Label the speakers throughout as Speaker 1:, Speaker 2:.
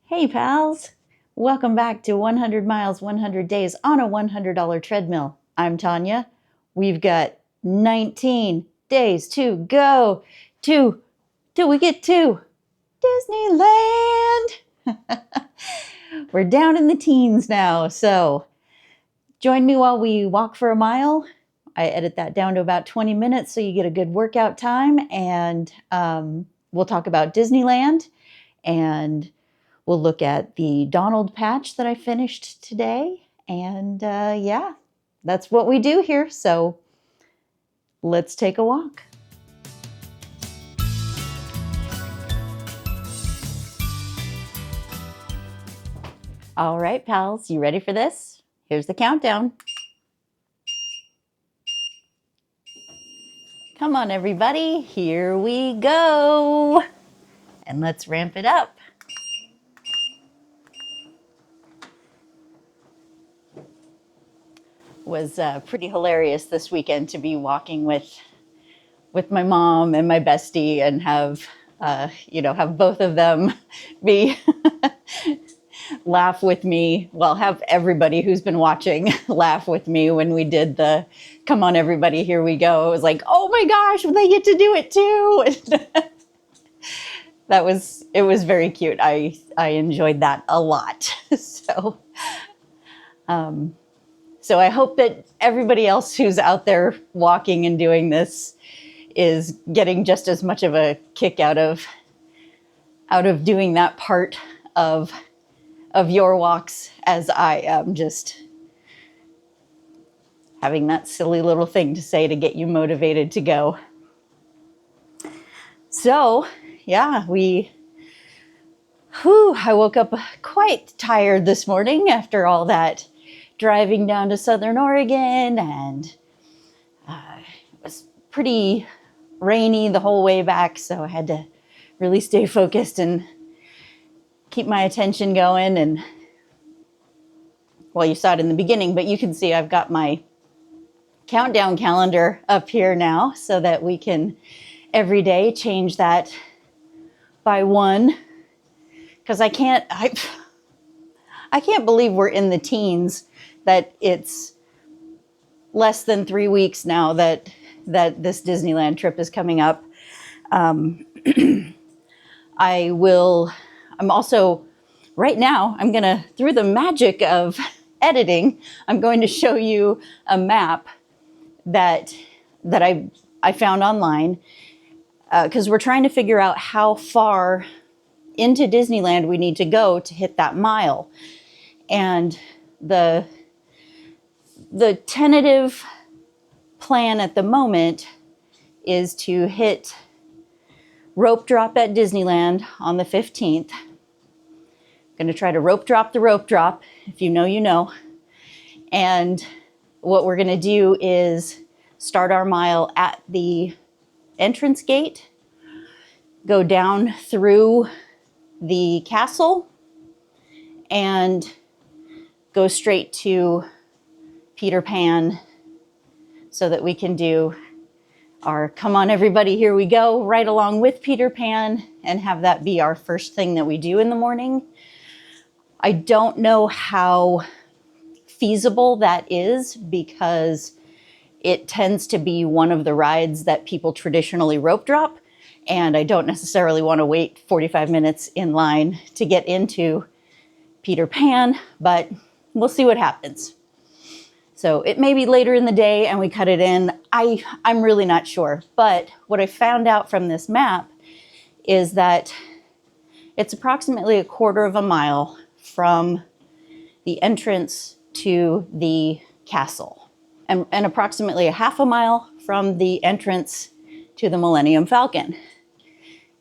Speaker 1: Hey pals, welcome back to 100 Miles, 100 Days on a $100 treadmill. I'm Tanya. We've got 19 days to go till we get to Disneyland. We're down in the teens now, so join me while we walk for a mile. I edit that down to about 20 minutes so you get a good workout time, and we'll talk about Disneyland, and we'll look at the Donald patch that I finished today. And yeah, that's what we do here. So let's take a walk. All right, pals, you ready for this? Here's the countdown. Come on, everybody, here we go. And let's ramp it up. Was pretty hilarious this weekend to be walking with my mom and my bestie and have both of them be laugh with me. Well, have everybody who's been watching laugh with me when we did the "Come on, everybody, here we go." It was like, oh my gosh, they get to do it too. It was very cute. I enjoyed that a lot. So I hope that everybody else who's out there walking and doing this is getting just as much of a kick out of doing that part of your walks as I am, just having that silly little thing to say to get you motivated to go. So yeah, I woke up quite tired this morning after all that driving down to Southern Oregon, and it was pretty rainy the whole way back, so I had to really stay focused and keep my attention going. And well, you saw it in the beginning, but you can see I've got my countdown calendar up here now so that we can every day change that by one, because I can't believe we're in the teens, that it's less than 3 weeks now that this Disneyland trip is coming up. I'm also, right now, I'm gonna, through the magic of editing, I'm going to show you a map that I found online, because we're trying to figure out how far into Disneyland we need to go to hit that mile. And the tentative plan at the moment is to hit rope drop at Disneyland on the 15th. I'm going to try to rope drop the rope drop. If you know, you know. And what we're going to do is start our mile at the entrance gate, go down through the castle, and go straight to Peter Pan so that we can do our "Come on, everybody, here we go" right along with Peter Pan, and have that be our first thing that we do in the morning. I don't know how feasible that is, because it tends to be one of the rides that people traditionally rope drop, and I don't necessarily want to wait 45 minutes in line to get into Peter Pan, but we'll see what happens. So it may be later in the day and we cut it in. I'm really not sure. But what I found out from this map is that it's approximately 1/4 of a mile from the entrance to the castle, and approximately 1/2 a mile from the entrance to the Millennium Falcon,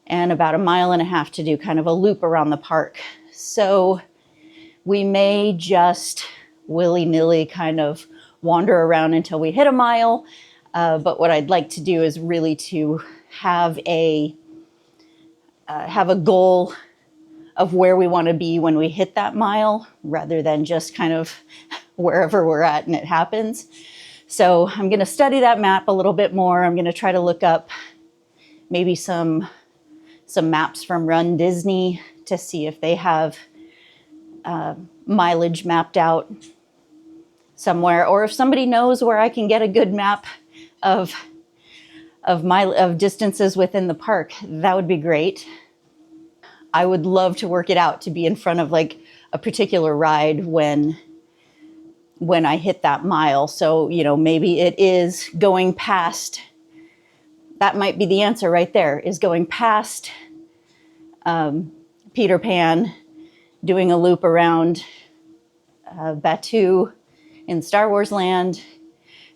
Speaker 1: and about 1.5 miles to do kind of a loop around the park. So we may just willy-nilly kind of wander around until we hit 1 mile. But what I'd like to do is really to have a goal of where we want to be when we hit that mile, rather than just kind of wherever we're at and it happens. So I'm going to study that map a little bit more. I'm going to try to look up maybe some maps from Run Disney to see if they have mileage mapped out somewhere, or if somebody knows where I can get a good map of distances within the park, that would be great. I would love to work it out to be in front of like a particular ride when I hit that mile. So, maybe it is going past, that might be the answer right there, is going past Peter Pan, doing a loop around Batuu in Star Wars Land,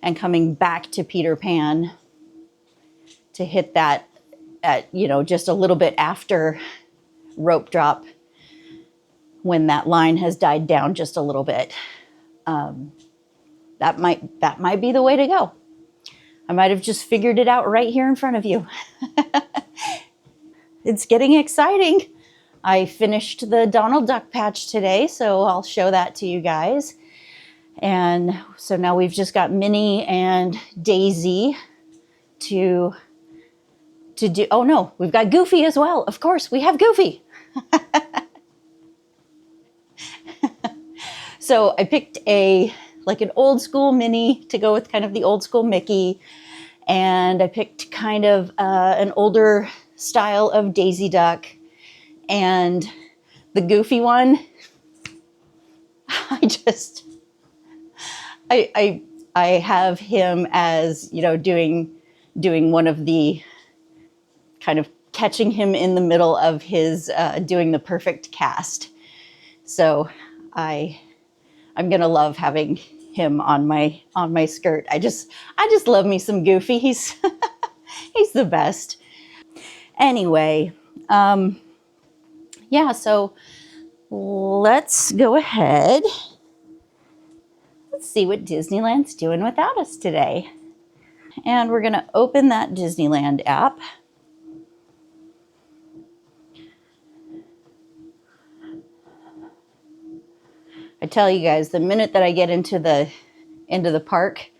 Speaker 1: and coming back to Peter Pan to hit that at, just a little bit after rope drop, when that line has died down just a little bit. That might be the way to go. I might have just figured it out right here in front of you. It's getting exciting. I finished the Donald Duck patch today, so I'll show that to you guys. And so now we've just got Minnie and Daisy to do. Oh no, we've got Goofy as well. Of course, we have Goofy. So I picked an old school Minnie to go with kind of the old school Mickey. And I picked kind of an older style of Daisy Duck. And the Goofy one, I have him as, doing one of the kind of catching him in the middle of his doing the perfect cast. So I'm gonna love having him on my skirt. I just love me some Goofy. He's he's the best. Anyway, yeah, so let's go ahead. Let's see what Disneyland's doing without us today. And we're gonna open that Disneyland app. I tell you guys, the minute that I get into the park,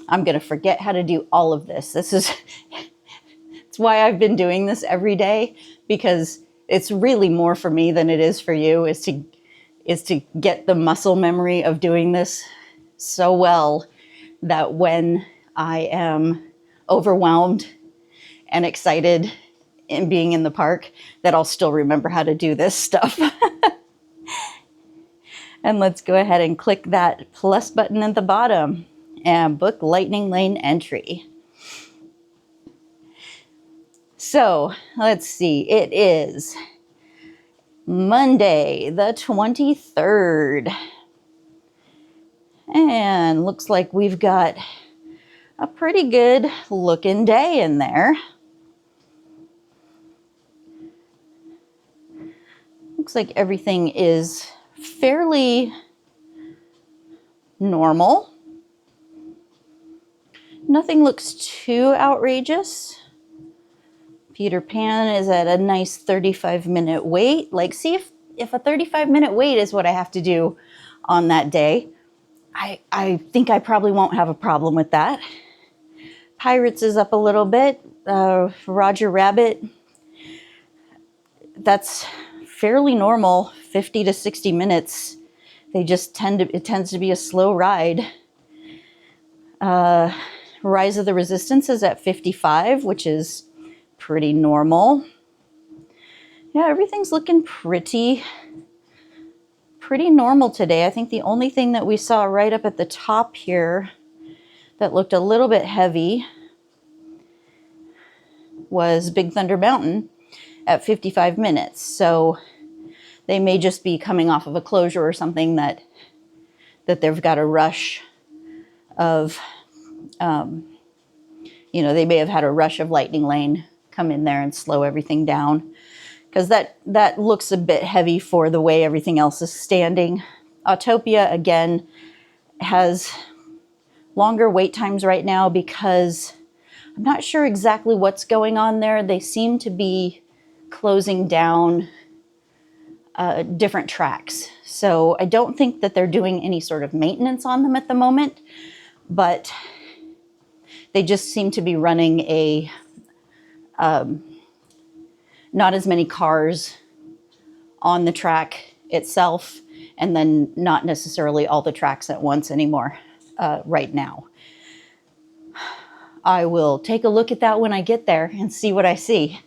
Speaker 1: I'm gonna forget how to do all of this. It's why I've been doing this every day, because it's really more for me than it is for you, is to get the muscle memory of doing this so well that when I am overwhelmed and excited in being in the park, that I'll still remember how to do this stuff. And let's go ahead and click that plus button at the bottom and book Lightning Lane entry. So let's see, it is Monday the 23rd. And looks like we've got a pretty good looking day in there. Looks like everything is fairly normal. Nothing looks too outrageous. Peter Pan is at a nice 35-minute wait. See if a 35-minute wait is what I have to do on that day, I think I probably won't have a problem with that. Pirates is up a little bit. Roger Rabbit, that's fairly normal, 50 to 60 minutes. It tends to be a slow ride. Rise of the Resistance is at 55, which is pretty normal. Yeah, everything's looking pretty normal today. I think the only thing that we saw right up at the top here that looked a little bit heavy was Big Thunder Mountain at 55 minutes. So they may just be coming off of a closure or something that they've got a rush of, they may have had a rush of Lightning Lane come in there and slow everything down, because that looks a bit heavy for the way everything else is standing. Autopia, again, has longer wait times right now because I'm not sure exactly what's going on there. They seem to be closing down different tracks. So I don't think that they're doing any sort of maintenance on them at the moment, but they just seem to be running not as many cars on the track itself, and then not necessarily all the tracks at once anymore right now. I will take a look at that when I get there and see what I see.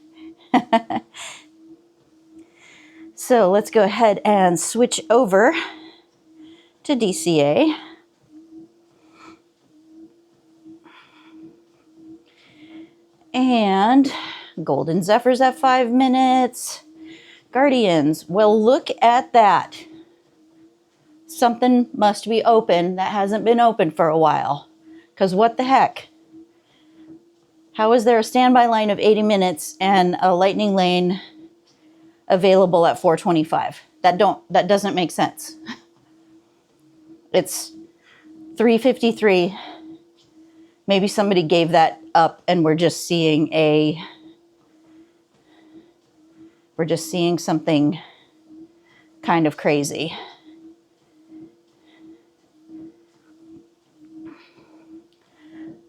Speaker 1: So let's go ahead and switch over to DCA. And Golden Zephyrs at 5 minutes. Guardians, well, look at that. Something must be open that hasn't been open for a while. Because what the heck? How is there a standby line of 80 minutes and a lightning lane available at 4:25? That doesn't make sense. It's 3:53. Maybe somebody gave that up and we're just seeing something kind of crazy.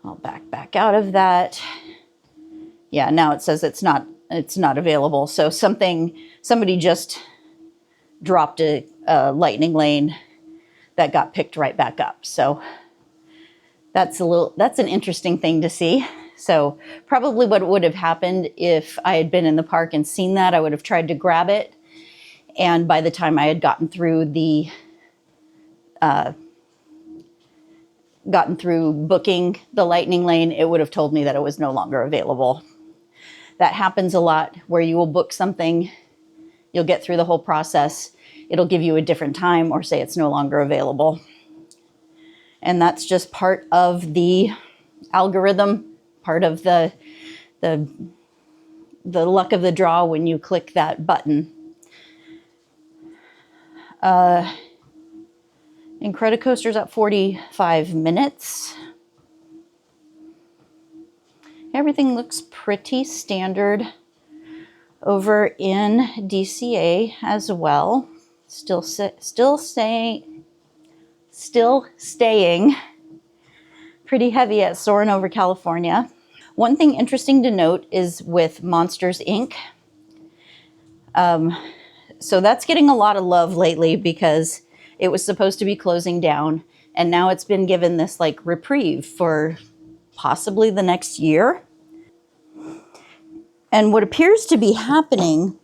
Speaker 1: I'll back out of that. Yeah, now it says it's not available. So somebody just dropped a lightning lane that got picked right back up. So that's an interesting thing to see. So probably what would have happened if I had been in the park and seen that, I would have tried to grab it. And by the time I had gotten through booking the lightning lane, it would have told me that it was no longer available. That happens a lot where you will book something, you'll get through the whole process, it'll give you a different time or say it's no longer available. And that's just part of the algorithm, part of the luck of the draw when you click that button. Incredicoaster's at 45 minutes. Everything looks pretty standard over in DCA as well. Still staying pretty heavy at Soarin' Over California. One thing interesting to note is with Monsters, Inc. So that's getting a lot of love lately because it was supposed to be closing down, and now it's been given this like reprieve for possibly the next year. And what appears to be happening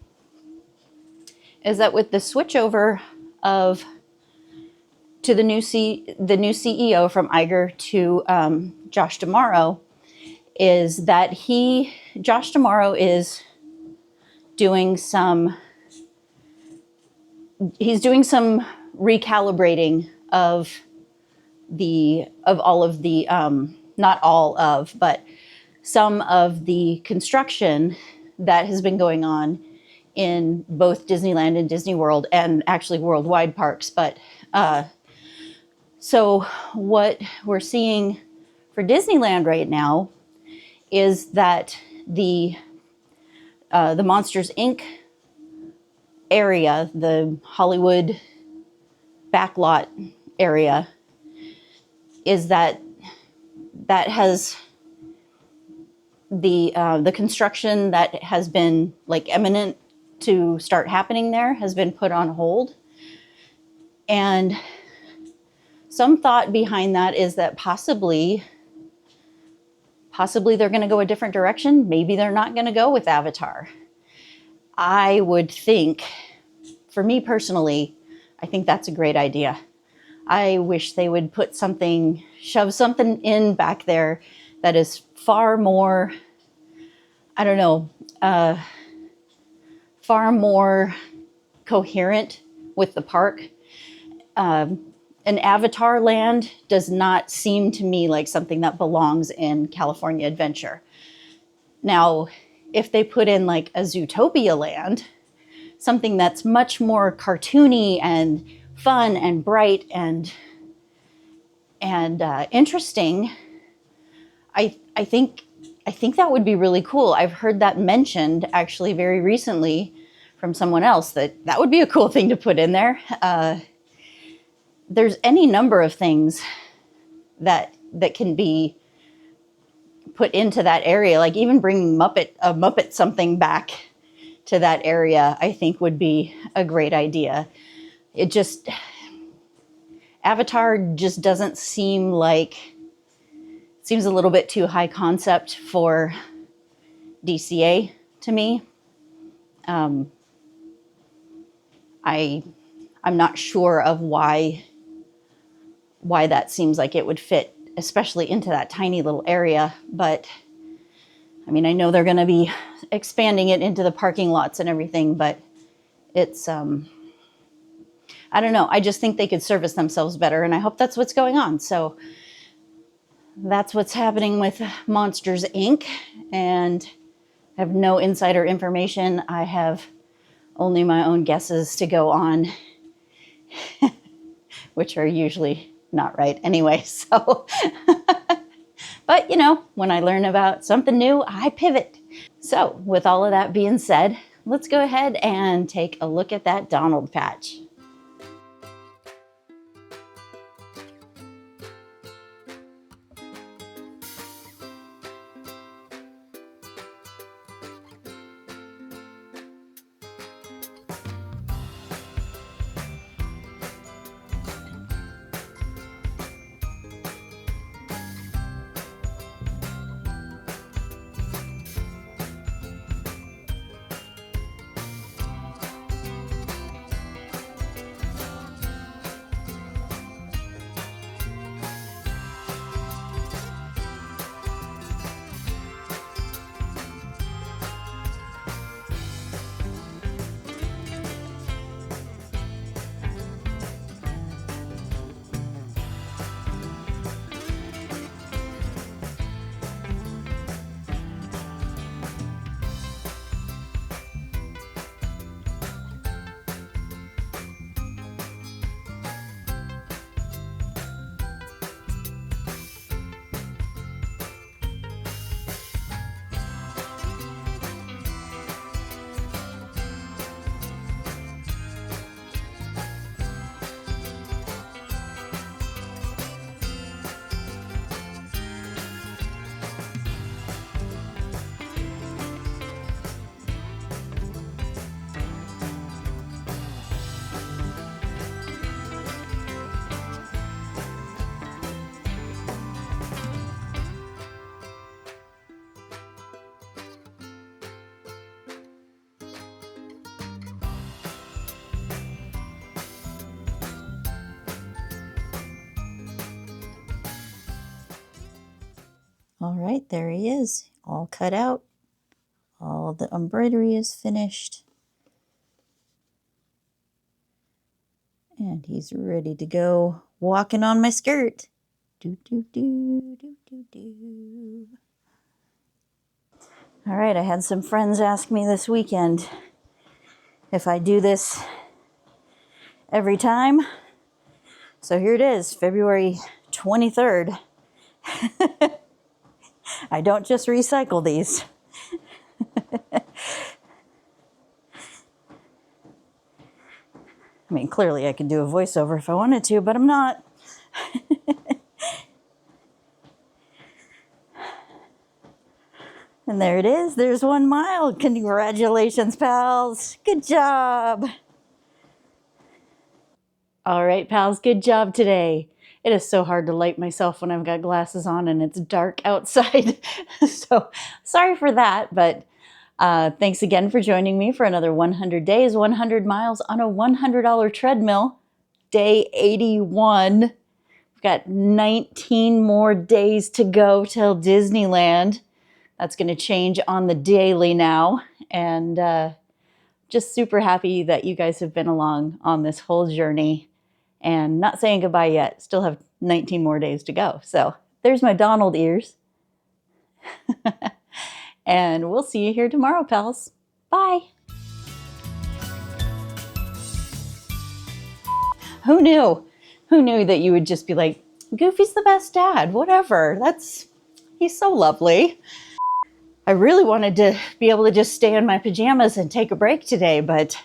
Speaker 1: is that with the switchover to the new CEO from Iger to Josh D'Amaro, is that Josh D'Amaro is doing some recalibrating of all of the not all of, but some of the construction that has been going on in both Disneyland and Disney World, and actually worldwide parks. But so what we're seeing for Disneyland right now is that the Monsters, Inc. area, the Hollywood backlot area, is that has the construction that has been like imminent to start happening there has been put on hold. And some thought behind that is that possibly they're going to go a different direction. Maybe they're not going to go with Avatar. I would think, for me personally, I think that's a great idea. I wish they would shove something in back there that is far more, I don't know, far more coherent with the park. An Avatar land does not seem to me like something that belongs in California Adventure. Now, if they put in like a Zootopia land, something that's much more cartoony and fun and bright and interesting, I think that would be really cool. I've heard that mentioned actually very recently from someone else, that would be a cool thing to put in there. There's any number of things that can be put into that area, like even bringing a Muppet something back to that area, I think would be a great idea. it just, Avatar just doesn't seem like, seems a little bit too high concept for DCA to me. I'm not sure of why that seems like it would fit, especially into that tiny little area. But I mean, I know they're going to be expanding it into the parking lots and everything, but it's, I don't know. I just think they could service themselves better, and I hope that's what's going on. So that's what's happening with Monsters, Inc. And I have no insider information. I have only my own guesses to go on, which are usually not right anyway. So, but you know, when I learn about something new, I pivot. So with all of that being said, let's go ahead and take a look at that Donald patch. All right, there he is, all cut out. All the embroidery is finished. And he's ready to go walking on my skirt. Do, do, do, do, do, do. All right, I had some friends ask me this weekend if I do this every time. So here it is, February 23rd. I don't just recycle these. I mean, clearly I could do a voiceover if I wanted to, but I'm not. And there it is. There's 1 mile. Congratulations, pals. Good job. All right, pals, good job today. It is so hard to light myself when I've got glasses on and it's dark outside. So sorry for that, but thanks again for joining me for another 100 days, 100 miles on a $100 treadmill. Day 81. We've got 19 more days to go till Disneyland. That's going to change on the daily now. And just super happy that you guys have been along on this whole journey and not saying goodbye yet. Still have 19 more days to go. So there's my Donald ears. And we'll see you here tomorrow, pals. Bye. Who knew? Who knew that you would just be like, Goofy's the best dad, whatever. He's so lovely. I really wanted to be able to just stay in my pajamas and take a break today, but